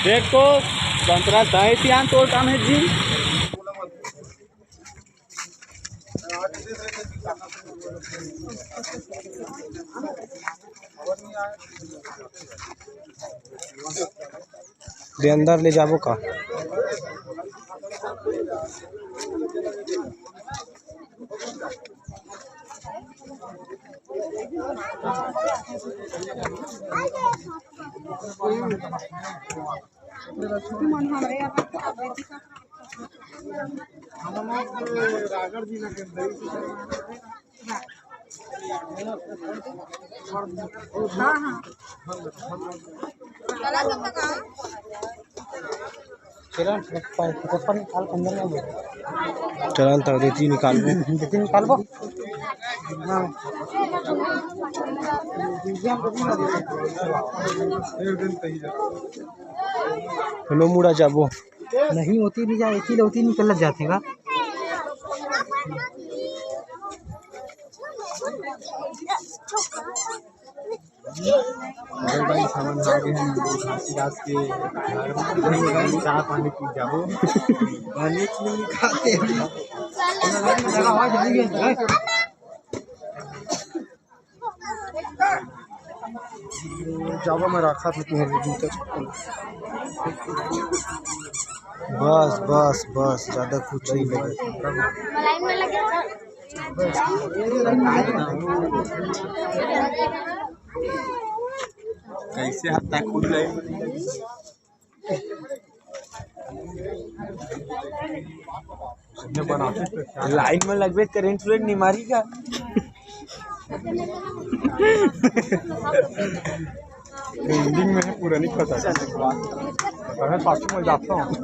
देखो संतरा साहित्यान तोड़ काम है जी। दे अंदर ले जाबो का चलन तो देती निकालबो हेलो मुड़ा जाबो नहीं होती नहीं जा एक ही होती निकल जाते का अरे भाई सामान आगे हैं घास के चाय पानी पी जाबो पानी खाते जाबो में रखा था तुम्हारे जूता चप्पल बस बस बस ज़्यादा कुछ नहीं लगे कैसे हत्ता खुल गए लाइन में लगवे करेंट नहीं मारी का एंडिंग में है पूरा नहीं पता अगर पाछू में जाता हूँ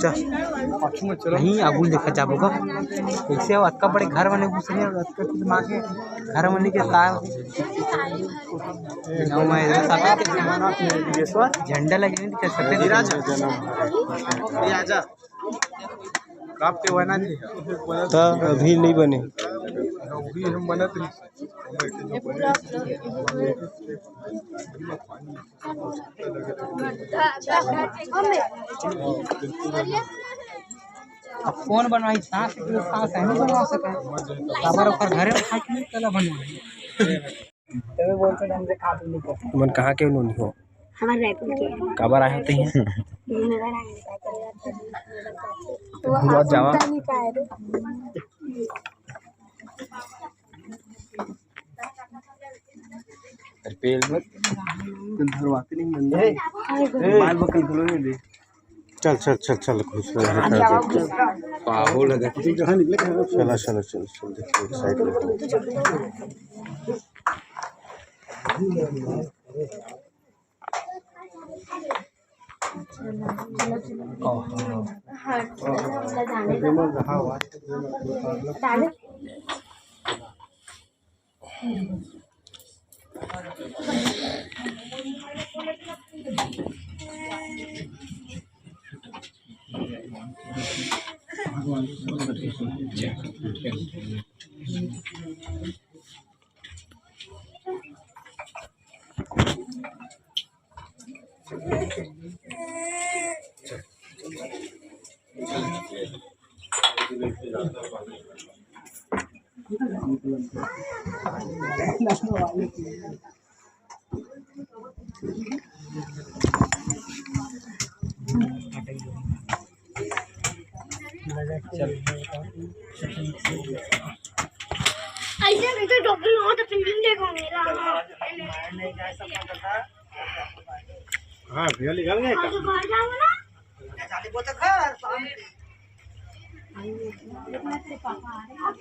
पाछू में चलो नहीं अबुल देखा जाबो का कैसे हो अक्का बड़े घर बने घुस रहे अक्का की मां के घर बने के साथ नौ में झंडा लगे नहीं कर सकते ये आजा कब के बना थी तो अभी नहीं बने अभी हम बना थे अब कौन बनवाई सांस के सांस नहीं बनवा सके खबर ऊपर घरे में खा के नहीं कला बनवाई तबे बोलते हमसे खा नहीं कर मन कहाँ के उन्होंने हो हमारे रायपुर के काबर आए होते हैं तो जावा पेड़ में धरवाते नहीं मंदिर माल बकल धुलो नहीं दे चल चल चल चल खुश पाहो लगा कि जहाँ निकले चला चलो चल चल देखो साइड में ऐसे तो डॉक्टर हो तो पिंडिंग देखो मेरा हाँ भैया निकाल गए तो घर जाओ ना चाली बोतल घर पापा आ रहे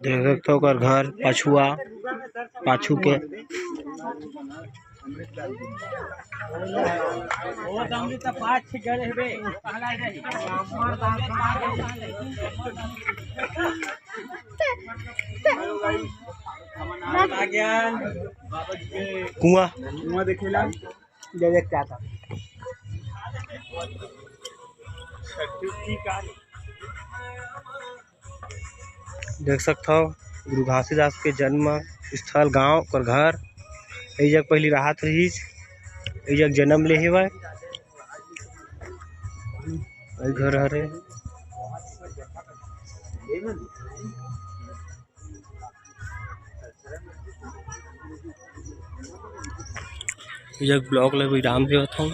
देख सकते हो ओकर घर पछुआ पाछू के कुआं कुआं देखेला देख क्या था देख सकता हो गुरु घासीदास के जन्म स्थल गांव और घर ए जग पहली राहत रहीस ए जग जन्म ले हेवय घर हरे ए जग ब्लॉक ले विराम देवत हूँ।